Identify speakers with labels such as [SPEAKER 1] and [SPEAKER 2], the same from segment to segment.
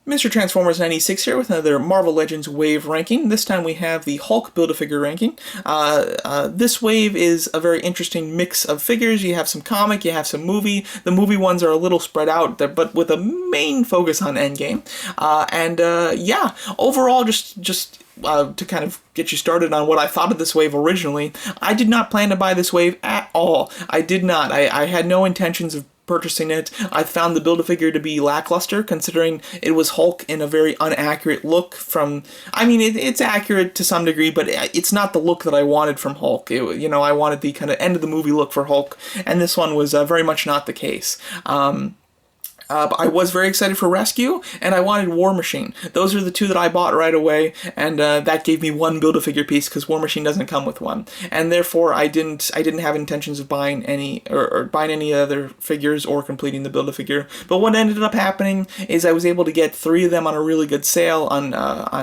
[SPEAKER 1] Mr. Transformers 96 here with another Marvel Legends wave ranking. This time we have the Hulk Build-A-Figure ranking. This wave is a very interesting mix of figures. You have some comic, you have some movie. The movie ones are a little spread out, but with a main focus on Endgame. Yeah, overall, just to kind of get you started on what I thought of this wave originally, I did not plan to buy this wave at all. I did not. I had no intentions of purchasing it. I found the Build-A-Figure to be lackluster, considering it was Hulk in a very inaccurate look from... I mean, it's accurate to some degree, but it's not the look that I wanted from Hulk. I wanted the kind of end-of-the-movie look for Hulk, and this one was very much not the case. But I was very excited for Rescue, and I wanted War Machine. Those are the two that I bought right away, and that gave me one Build-A-Figure piece because War Machine doesn't come with one, and therefore I didn't have intentions of buying any or buying any other figures or completing the Build-A-Figure. But what ended up happening is I was able to get 3 of them on a really good sale on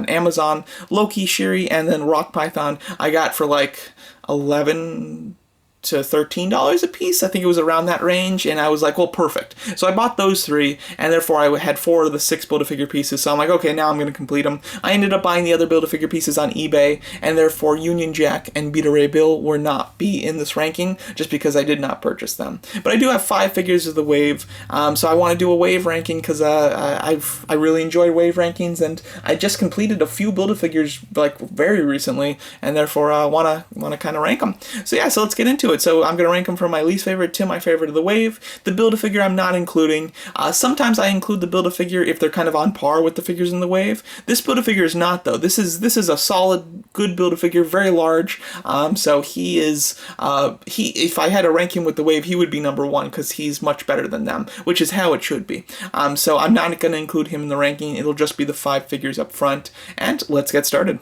[SPEAKER 1] Amazon. Loki, Siri, and then Rock Python I got for like $11 to $13 a piece. I think it was around that range, and I was like, well, perfect. So I bought those 3, and therefore I had 4 of the 6 Build-A-Figure pieces, so I'm like, okay, now I'm going to complete them. I ended up buying the other Build-A-Figure pieces on eBay, and therefore Union Jack and Beta Ray Bill will not be in this ranking, just because I did not purchase them. But I do have 5 figures of the wave, so I want to do a wave ranking, because I really enjoy wave rankings, and I just completed a few Build-A-Figures, like, very recently, and therefore I want to kind of rank them. So yeah, so let's get into it. So I'm going to rank them from my least favorite to my favorite of the wave. The Build-A-Figure I'm not including. Sometimes I include the Build-A-Figure if they're kind of on par with the figures in the wave. This Build-A-Figure is not, though. This is a solid, good Build-A-Figure, very large. So he is, if I had to rank him with the wave, he would be number 1 because he's much better than them, which is how it should be. So I'm not going to include him in the ranking. It'll just be the 5 figures up front. And let's get started.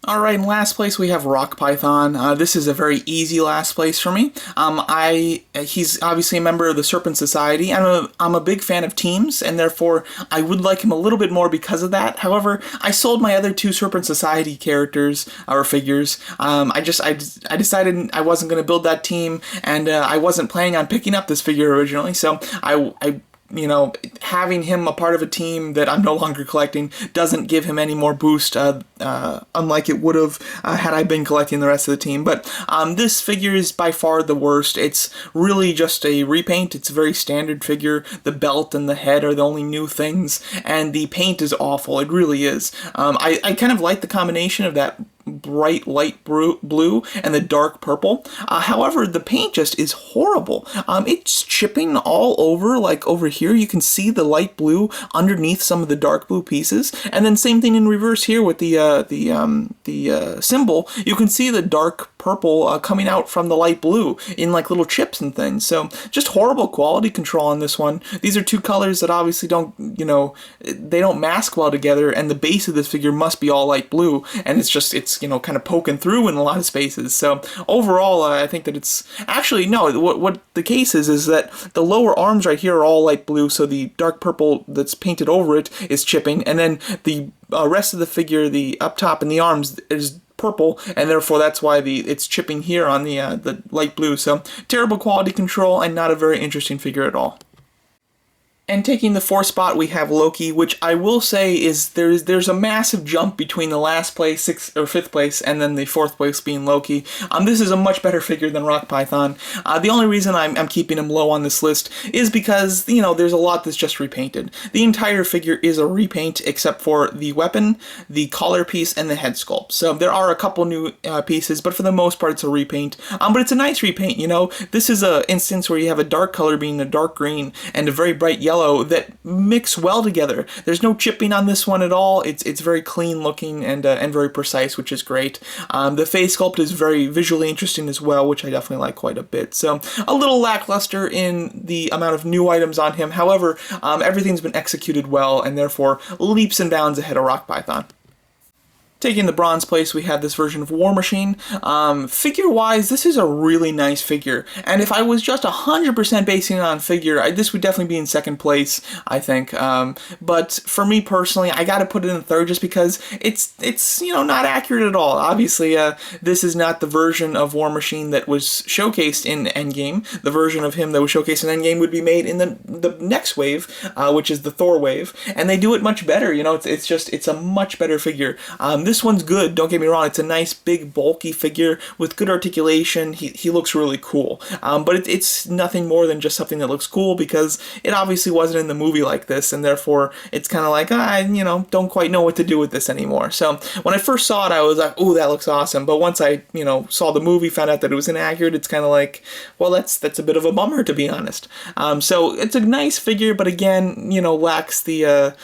[SPEAKER 1] Alright, in last place we have Rock Python. This is a very easy last place for me. He's obviously a member of the Serpent Society. I'm a big fan of teams, and therefore I would like him a little bit more because of that. However, I sold my other 2 Serpent Society characters, or figures. I decided I wasn't going to build that team, and I wasn't planning on picking up this figure originally, so I having him a part of a team that I'm no longer collecting doesn't give him any more boost, unlike it would have had I been collecting the rest of the team. But this figure is by far the worst. It's really just a repaint. It's a very standard figure. The belt and the head are the only new things, and the paint is awful. It really is. I kind of like the combination of that bright light blue and the dark purple. However, the paint just is horrible. It's chipping all over, like over here. You can see the light blue underneath some of the dark blue pieces, and then same thing in reverse here with the symbol. You can see the dark purple coming out from the light blue in like little chips and things. So just horrible quality control on this one. These are 2 colors that obviously don't, they don't mask well together, and the base of this figure must be all light blue, and it's kind of poking through in a lot of spaces. So overall, I think that it's actually, no, what the case is that the lower arms right here are all light blue, so the dark purple that's painted over it is chipping, and then the rest of the figure, the up top and the arms, is purple, and therefore that's why it's chipping here on the light blue. So terrible quality control and not a very interesting figure at all. And taking the 4th spot, we have Loki, which I will say is there's a massive jump between the last place, 6th or 5th place, and then the 4th place being Loki. This is a much better figure than Rock Python. The only reason I'm keeping him low on this list is because, there's a lot that's just repainted. The entire figure is a repaint except for the weapon, the collar piece, and the head sculpt. So there are a couple new pieces, but for the most part it's a repaint. But it's a nice repaint, This is an instance where you have a dark color being a dark green and a very bright yellow that mix well together. There's no chipping on this one at all. It's very clean looking and very precise, which is great. The face sculpt is very visually interesting as well, which I definitely like quite a bit. So a little lackluster in the amount of new items on him. However, everything's been executed well, and therefore leaps and bounds ahead of Rock Python. Taking the bronze place, we have this version of War Machine. Figure-wise, this is a really nice figure, and if I was just 100% basing it on figure, this would definitely be in second place, I think. But for me personally, I gotta put it in third just because it's not accurate at all. Obviously, this is not the version of War Machine that was showcased in Endgame. The version of him that was showcased in Endgame would be made in the next wave, which is the Thor wave, and they do it much better. It's a much better figure. This one's good, don't get me wrong. It's a nice, big, bulky figure with good articulation. He looks really cool. But it's nothing more than just something that looks cool because it obviously wasn't in the movie like this, and therefore it's kind of like, I don't quite know what to do with this anymore. So when I first saw it, I was like, oh, that looks awesome. But once I, saw the movie, found out that it was inaccurate, it's kind of like, well, that's a bit of a bummer, to be honest. So it's a nice figure, but again, lacks the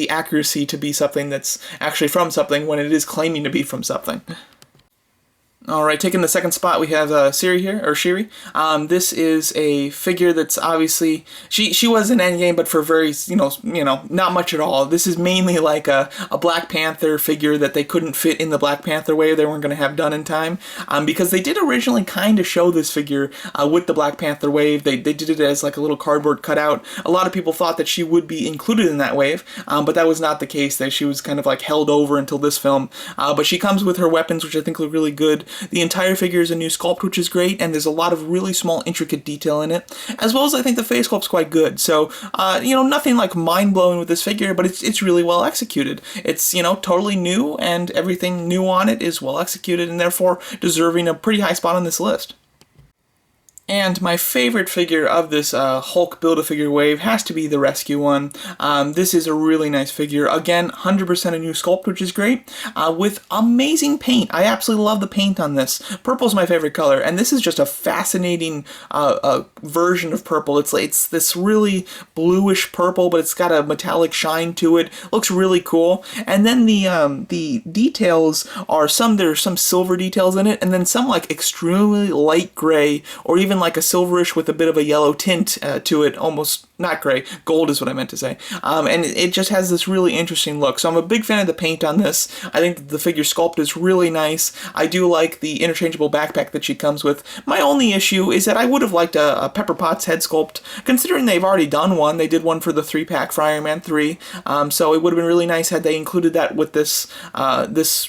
[SPEAKER 1] accuracy to be something that's actually from something when it is claiming to be from something. Alright, taking the second spot, we have Siri here, or Shiri. This is a figure that's obviously, she was in Endgame, but for very, not much at all. This is mainly like a Black Panther figure that they couldn't fit in the Black Panther wave they weren't going to have done in time, because they did originally kind of show this figure with the Black Panther wave. They did it as like a little cardboard cutout. A lot of people thought that she would be included in that wave, but that was not the case. That she was kind of like held over until this film. But she comes with her weapons, which I think look really good. The entire figure is a new sculpt, which is great, and there's a lot of really small, intricate detail in it, as well as I think the face sculpt's quite good. So, nothing like mind-blowing with this figure, but it's really well executed. It's, totally new, and everything new on it is well executed, and therefore deserving a pretty high spot on this list. And my favorite figure of this Hulk Build-A-Figure wave has to be the Rescue one. This is a really nice figure. Again, 100% a new sculpt, which is great, with amazing paint. I absolutely love the paint on this. Purple's my favorite color, and this is just a fascinating version of purple. It's this really bluish purple, but it's got a metallic shine to it. Looks really cool. And then the details are there's some silver details in it, and then some like extremely light gray, or even like a silverish with a bit of a yellow tint to it, almost not gray, gold is what I meant to say. And it just has this really interesting look. So I'm a big fan of the paint on this. I think the figure sculpt is really nice. I do like the interchangeable backpack that she comes with. My only issue is that I would have liked a Pepper Potts head sculpt, considering they've already done one. They did one for the 3-pack for Iron Man 3, so it would have been really nice had they included that with this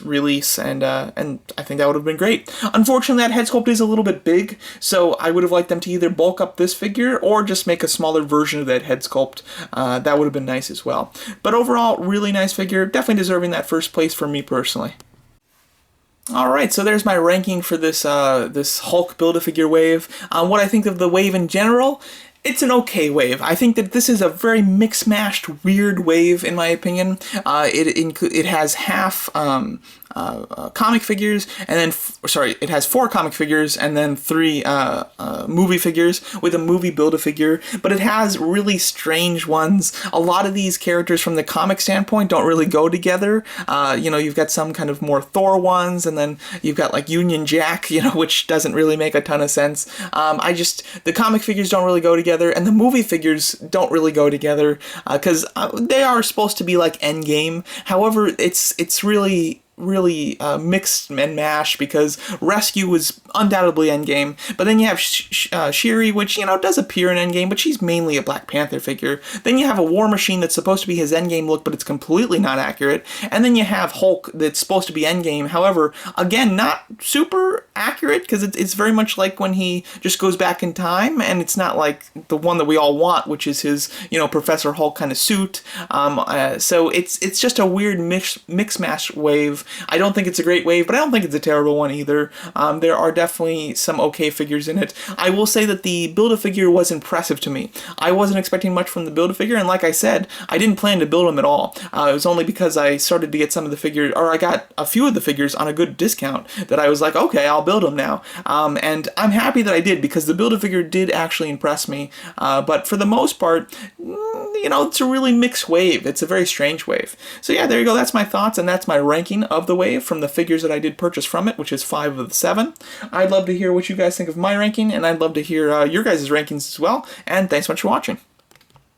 [SPEAKER 1] release, and I think that would have been great. Unfortunately, that head sculpt is a little bit big, so I would have liked them to either bulk up this figure or just make a smaller version of that head sculpt. That would have been nice as well. But overall, really nice figure, definitely deserving that first place for me personally. Alright, so there's my ranking for this Hulk Build-A-Figure wave. What I think of the wave in general, it's an okay wave. I think that this is a very mix-mashed, weird wave, in my opinion. It has half comic figures, and then it has 4 comic figures and then 3 movie figures with a movie Build-A-Figure, but it has really strange ones. A lot of these characters from the comic standpoint don't really go together. You've got some kind of more Thor ones, and then you've got like Union Jack, which doesn't really make a ton of sense. The comic figures don't really go together, and the movie figures don't really go together, because they are supposed to be like Endgame. However, it's really mixed and mashed, because Rescue was undoubtedly Endgame, but then you have Shiri, which, does appear in Endgame, but she's mainly a Black Panther figure. Then you have a War Machine that's supposed to be his Endgame look, but it's completely not accurate. And then you have Hulk that's supposed to be Endgame, however, again, not super accurate, because it's very much like when he just goes back in time, and it's not like the one that we all want, which is his, Professor Hulk kind of suit. So it's just a weird mix-mash wave. I don't think it's a great wave, but I don't think it's a terrible one either. There are definitely some okay figures in it. I will say that the Build-A-Figure was impressive to me. I wasn't expecting much from the Build-A-Figure, and like I said, I didn't plan to build them at all. It was only because I started to get some of the figures, or I got a few of the figures on a good discount, that I was like, okay, I'll build them now. And I'm happy that I did, because the Build-A-Figure did actually impress me. But for the most part, it's a really mixed wave. It's a very strange wave. So yeah, there you go. That's my thoughts, and that's my ranking of the wave from the figures that I did purchase from it, which is 5 of the 7. I'd love to hear what you guys think of my ranking, and I'd love to hear your guys' rankings as well. And thanks so much for watching.